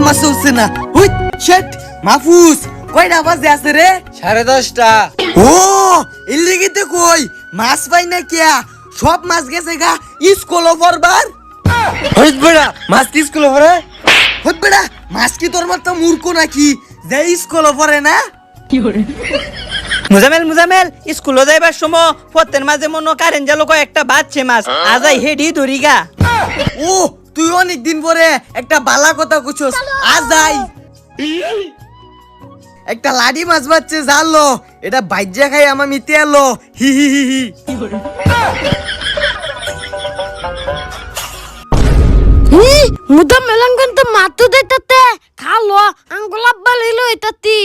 আমার চলছে না। হুই শেট মাহফুজ কয়টা বাজে আছে রে? 10:30। ও এর লিগে তো কই মাছ পাই না কিয়া, সব মাছ গেছে গা স্কুল ওভারবার। হইত বড়া মাছ কি স্কুল পড়ে? হত বেড়া মাছ কি তোর মতো মূর্খ নাকি যে স্কুল ওভারে না? মুজামেল স্কুলে যাইবার সময় পথের মাঝে মনো কারেন্ট জালো একটা বাচ্চে মাছ আজাই হেডি ধরিগা। ও তুই অনেক দিন পরে একটা বালা কথা কইছস, আজাই একটা লাডি মাছ বাচ্চে জানলো, এটা বাইজা খাই আমার মিতে আলো হি হি হি হি। মুদা মেলাঙ্গন তো মাতু দেতাতে খালো আঙ্গুলা বালিলো এতাতি